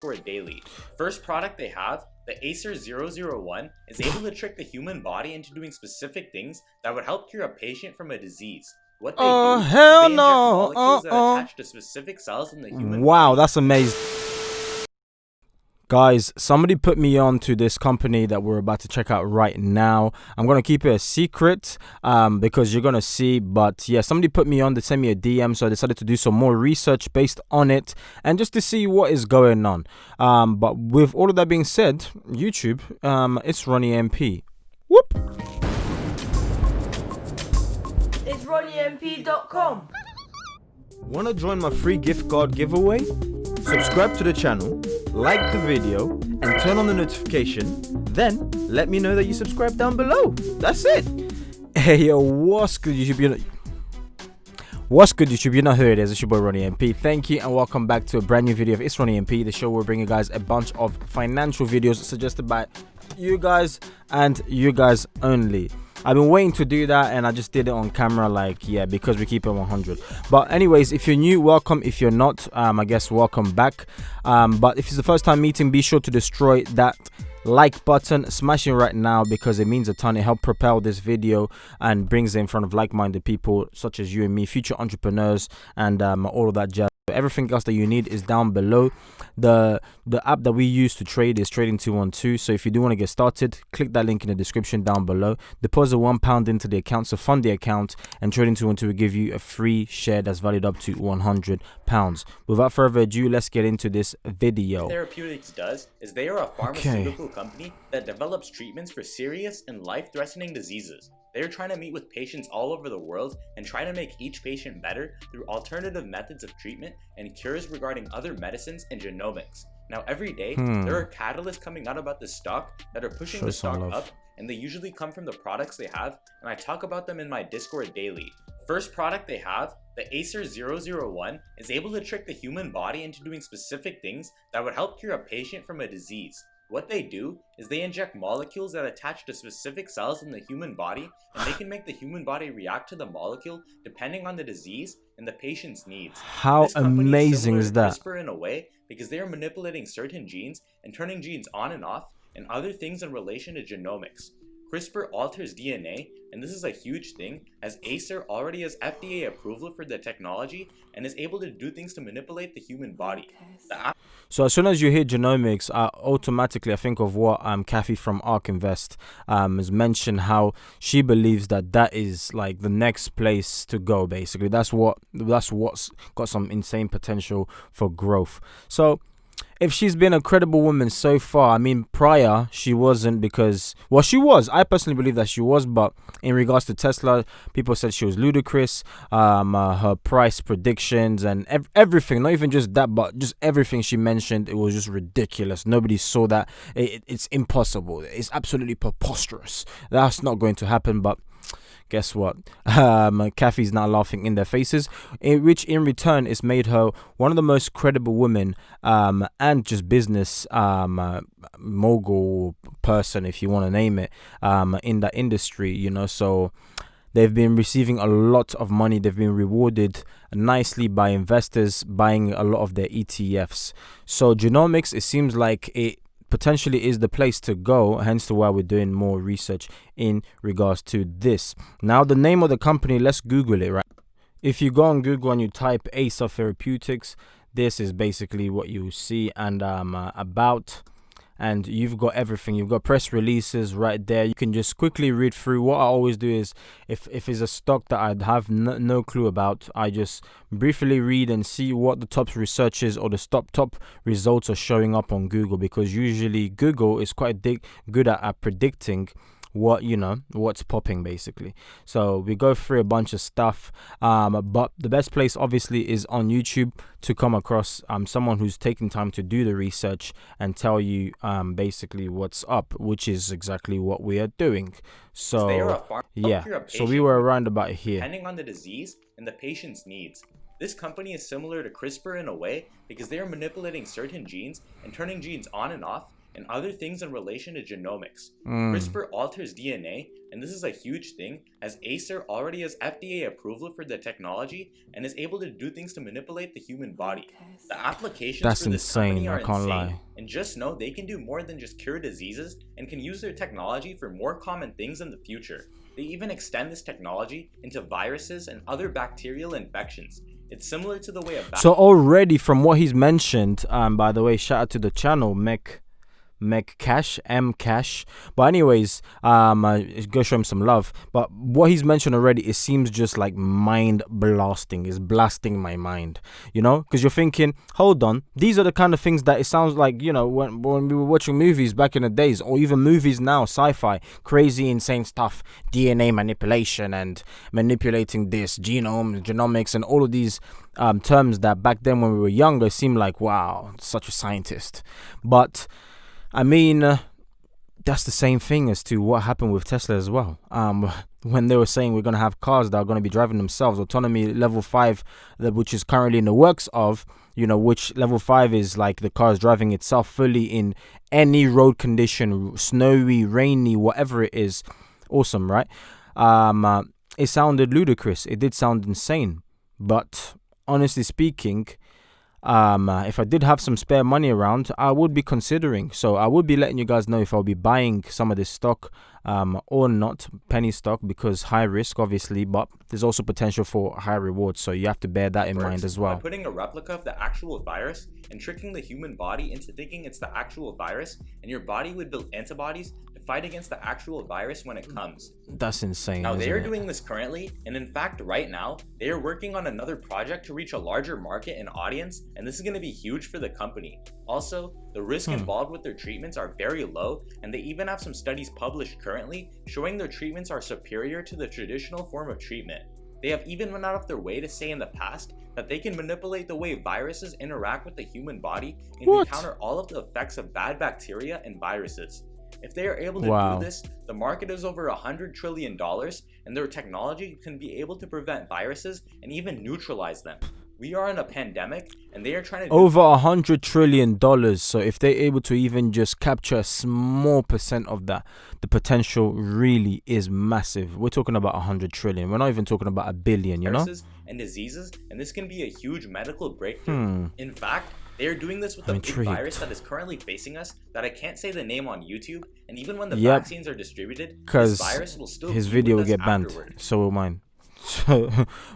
for it daily. First product they have, the Acer 001, is able to trick the human body into doing specific things that would help cure a patient from a disease. What they Oh, do is hell they inject no. molecules that attach to specific cells in the human Wow, body. that's amazing. Guys, somebody put me on to this company that we're about to check out right now. I'm going to keep it a secret because you're going to see. But yeah, somebody put me on to send me a DM. So I decided to do some more research based on it and just to see what is going on. But with all of that being said, YouTube, it's Ronnie MP. Whoop. It's RonnieMP.com. Want to join my free gift card giveaway? Subscribe to the channel, like the video, and turn on the notification. Then let me know that you subscribe down below. That's it. Hey yo, what's good YouTube? What's good YouTube? You know who it is. It's your boy Ronnie MP. Thank you and welcome back to a brand new video of It's Ronnie MP, the show where we bring you guys a bunch of financial videos suggested by you guys and you guys only. I've been waiting to do that and I just did it on camera, because we keep it 100. But anyways, if you're new, welcome. If you're not, I guess welcome back. But if it's the first time meeting, be sure to destroy that like button, smash it right now because it means a ton. It helps propel this video and brings it in front of like-minded people such as you and me, future entrepreneurs, and all of that jazz. Everything else that you need is down below. The app that we use to trade is Trading 212. So if you do want to get started, click that link in the description down below. Deposit £1 into the account to fund the account, and Trading 212 will give you a free share that's valued up to £100. Without further ado, let's get into this video. Therapeutics does is they are a pharmaceutical company that develops treatments for serious and life-threatening diseases. They're trying to meet with patients all over the world and try to make each patient better through alternative methods of treatment and cures regarding other medicines and genomics. Now every day, there are catalysts coming out about the stock that are pushing the stock up, and they usually come from the products they have, and I talk about them in my Discord daily. First product they have, the Acer 001, is able to trick the human body into doing specific things that would help cure a patient from a disease. What they do is they inject molecules that attach to specific cells in the human body, and they can make the human body react to the molecule depending on the disease and the patient's needs. How amazing is that? CRISPR in a way because they are manipulating certain genes and turning genes on and off and other things in relation to genomics. CRISPR alters DNA, and this is a huge thing as Acer already has FDA approval for the technology and is able to do things to manipulate the human body. So as soon as you hear genomics, automatically I think of what Kathy from ARK Invest has mentioned, how she believes that is like the next place to go. Basically, that's what's got some insane potential for growth. So if she's been a credible woman so far, I mean, prior she wasn't, because, well, she was. I personally believe that she was, but in regards to Tesla, people said she was ludicrous. Her price predictions and everything, not even just that, but just everything she mentioned, it was just ridiculous. Nobody saw that. It's impossible. It's absolutely preposterous. That's not going to happen, but guess what? Kathy's now laughing in their faces, which in return has made her one of the most credible women and just business mogul person, if you want to name it, in that industry, you know. So they've been receiving a lot of money. They've been rewarded nicely by investors buying a lot of their ETFs. So genomics, it seems like it potentially is the place to go, hence to why we're doing more research in regards to this. Now the name of the company, let's Google it, right? If you go on Google and you type Acer Therapeutics, this is basically what you see, and about, and you've got everything. You've got press releases right there. You can just quickly read through. What I always do is, if it's a stock that I'd have no clue about, I just briefly read and see what the top research is or the top results are showing up on Google, because usually Google is quite good at predicting what's popping, basically. So we go through a bunch of stuff, but the best place obviously is on YouTube to come across someone who's taking time to do the research and tell you basically what's up, which is exactly what we are doing. So yeah, so we were around about here, depending on the disease and the patient's needs. This company is similar to CRISPR in a way because they are manipulating certain genes and turning genes on and off and other things in relation to genomics. Mm. CRISPR alters DNA, and this is a huge thing as Acer already has FDA approval for the technology and is able to do things to manipulate the human body. The applications That's for this insane, company are I can't insane, lie. and just know they can do more than just cure diseases and can use their technology for more common things in the future. They even extend this technology into viruses and other bacterial infections. It's similar to the way a So already from what he's mentioned, by the way, shout out to the channel, M Cash. But anyways, go show him some love. But what he's mentioned already, it seems just like mind blasting. It's blasting my mind, you know, because you're thinking, hold on, these are the kind of things that it sounds like, you know, when we were watching movies back in the days, or even movies now, sci-fi, crazy, insane stuff, DNA manipulation and manipulating this genomics, and all of these terms that back then when we were younger seemed like, wow, such a scientist. But I mean, that's the same thing as to what happened with Tesla as well. When they were saying we're going to have cars that are going to be driving themselves, autonomy level 5, which is currently in the works of, you know, which level 5 is like the car is driving itself fully in any road condition, snowy, rainy, whatever it is. Awesome, right? It sounded ludicrous. It did sound insane. But honestly speaking, if I did have some spare money around, I would be considering. So I would be letting you guys know if I'll be buying some of this stock or not, penny stock, because high risk obviously, but there's also potential for high rewards. So you have to bear that in mind as well. By putting a replica of the actual virus and tricking the human body into thinking it's the actual virus, and your body would build antibodies to fight against the actual virus when it comes. That's insane. Now they are doing this currently, and in fact right now they are working on another project to reach a larger market and audience, and this is going to be huge for the company. Also, the risk involved with their treatments are very low, and they even have some studies published currently showing their treatments are superior to the traditional form of treatment. They have even went out of their way to say in the past that they can manipulate the way viruses interact with the human body and can counter all of the effects of bad bacteria and viruses. If they are able to do this, the market is over $100 trillion, and their technology can be able to prevent viruses and even neutralize them. We are in a pandemic, and they are trying to over $100 trillion. So if they're able to even just capture a small percent of that, the potential really is massive. We're talking about 100 trillion. We're not even talking about a billion, you know? And diseases, and this can be a huge medical breakthrough. In fact, they are doing this with a big virus that is currently facing us that I can't say the name on YouTube, and even when the vaccines are distributed, this virus will still his video will get banned. So will mine.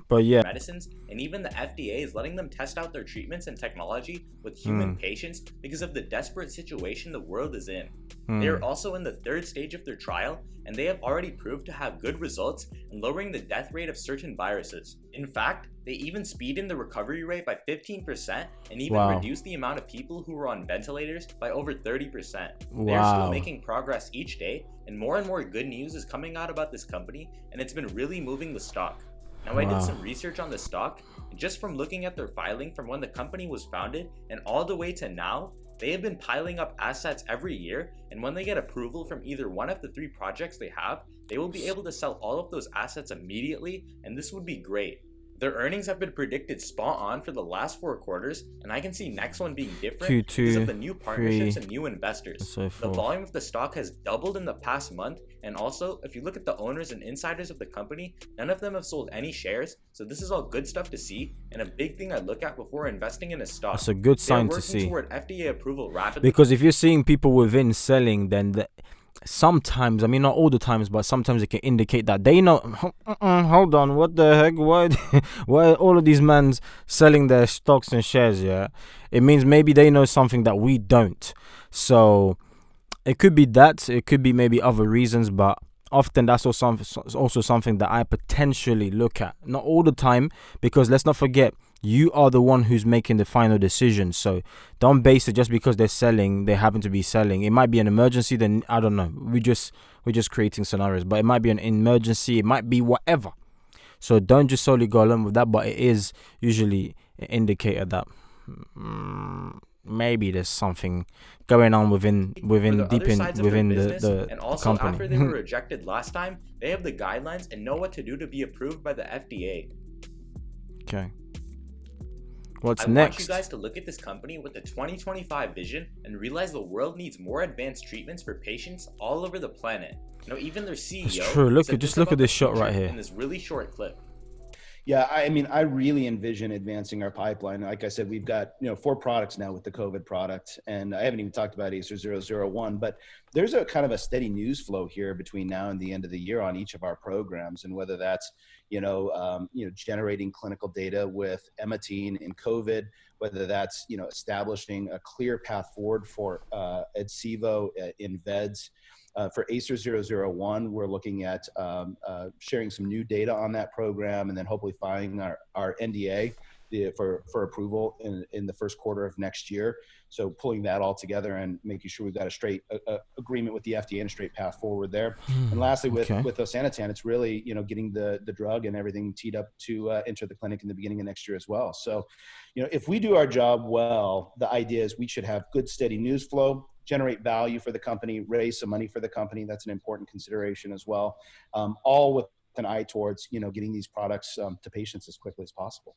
But yeah, medicines, and even the FDA is letting them test out their treatments and technology with human patients because of the desperate situation the world is in. They are also in the 3rd stage of their trial, and they have already proved to have good results in lowering the death rate of certain viruses. In fact, they even speed in the recovery rate by 15% and even reduce the amount of people who were on ventilators by over 30%. They are still making progress each day, and more good news is coming out about this company, and it's been really moving the stock. Now I did some research on the stock, and just from looking at their filing from when the company was founded and all the way to now, they have been piling up assets every year, and when they get approval from either one of the 3 projects they have, they will be able to sell all of those assets immediately, and this would be great. Their earnings have been predicted spot on for the last 4 quarters, and I can see next one being different because of the new partnerships and new investors. The volume of the stock has doubled in the past month, and also, if you look at the owners and insiders of the company, none of them have sold any shares, so this is all good stuff to see, and a big thing I look at before investing in a stock. That's a good sign to see. Toward FDA approval rapidly. Because if you're seeing people within selling, then sometimes, I mean not all the times, but sometimes it can indicate that they know, hold on, what the heck, why are all of these men selling their stocks and shares? It means maybe they know something that we don't. So it could be that, it could be maybe other reasons, but often that's also something that I potentially look at. Not all the time, because let's not forget, you are the one who's making the final decision. So don't base it just because they're selling, they happen to be selling. It might be an emergency, then I don't know. We're just creating scenarios, but it might be an emergency, it might be whatever. So don't just solely go along with that, but it is usually an indicator that maybe there's something going on within the and also company. After they were rejected last time, they have the guidelines and know what to do to be approved by the FDA. Okay. What's I want next? you guys to look at this company with the 2025 vision and realize the world needs more advanced treatments for patients all over the planet. Even their CEO. It's true. Look at this shot right here in this really short clip. Yeah, I mean, I really envision advancing our pipeline. Like I said, we've got 4 products now with the COVID product, and I haven't even talked about Acer 001. But there's a kind of a steady news flow here between now and the end of the year on each of our programs, and whether that's generating clinical data with Ematine in COVID, whether that's establishing a clear path forward for Edsevo in VEDS. For Acer 001, we're looking at sharing some new data on that program, and then hopefully filing our NDA for approval in the first quarter of next year. So pulling that all together and making sure we've got a straight agreement with the FDA and a straight path forward there. And lastly, with Osanitan, it's really getting the drug and everything teed up to enter the clinic in the beginning of next year as well. So if we do our job well, the idea is we should have good, steady news flow, generate value for the company, raise some money for the company. That's an important consideration as well. All with an eye towards, getting these products to patients as quickly as possible.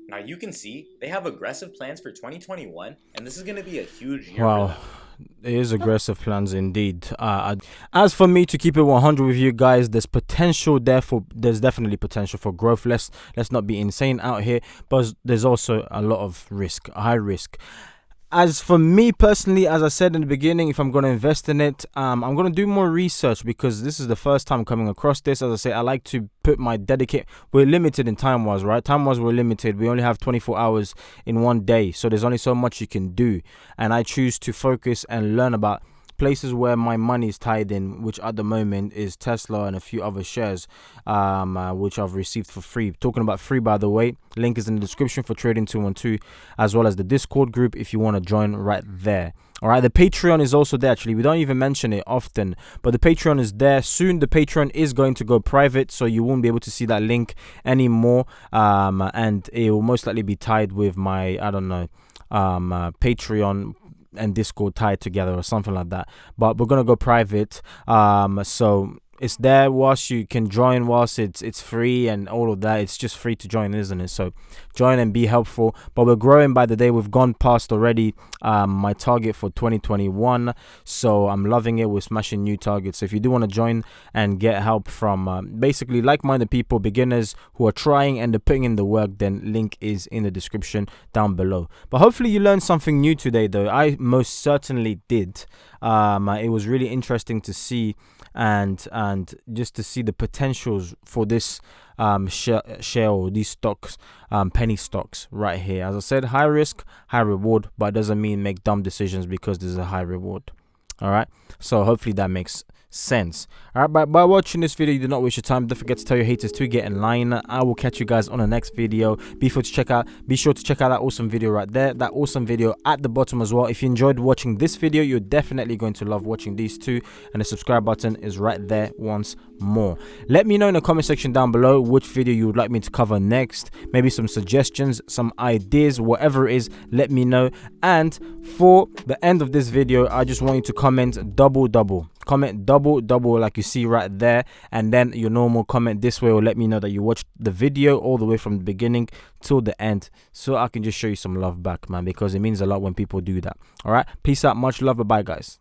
Now you can see they have aggressive plans for 2021, and this is going to be a huge year wow. for them. It is aggressive plans indeed. As for me, to keep it 100 with you guys, there's definitely potential for growth. Let's not be insane out here, but there's also a lot of risk, high risk. As for me personally, as I said in the beginning, if I'm going to invest in it, I'm going to do more research, because this is the first time coming across this. As I say, I like to put my we're limited in time-wise, right? Time-wise, we're limited. We only have 24 hours in one day, so there's only so much you can do. And I choose to focus and learn about places where my money is tied in, which at the moment is Tesla and a few other shares, which I've received for free. Talking about free, by the way, link is in the description for Trading 212, as well as the Discord group if you want to join right there. All right, the Patreon is also there. Actually, we don't even mention it often, but the Patreon is there. Soon the Patreon is going to go private, so you won't be able to see that link anymore, and it will most likely be tied with my Patreon and Discord tied together or something like that. But we're gonna go private, so it's there. Whilst you can join, whilst it's free and all of that, it's just free to join, isn't it? So join and be helpful. But we're growing by the day. We've gone past already my target for 2021, so I'm loving it. We're smashing new targets. So if you do want to join and get help from basically like-minded people, beginners who are trying and they're putting in the work, then link is in the description down below. But hopefully you learned something new today, though. I most certainly did. It was really interesting to see, and just to see the potentials for this share or these stocks, penny stocks right here. As I said, high risk, high reward, but it doesn't mean make dumb decisions because there's a high reward. All right, so hopefully that makes sense. All right, by watching this video, you do not waste your time. Don't forget to tell your haters to get in line. I will catch you guys on the next video. Be sure to check out that awesome video right there, that awesome video at the bottom as well. If you enjoyed watching this video, you're definitely going to love watching these two, and the subscribe button is right there once more. Let me know in the comment section down below which video you would like me to cover next, maybe some suggestions, some ideas, whatever it is, let me know. And for the end of this video, I just want you to comment double like you see right there, and then your normal comment this way will let me know that you watched the video all the way from the beginning till the end, so I can just show you some love back, man, because it means a lot when people do that. All right, peace out, much love, bye guys.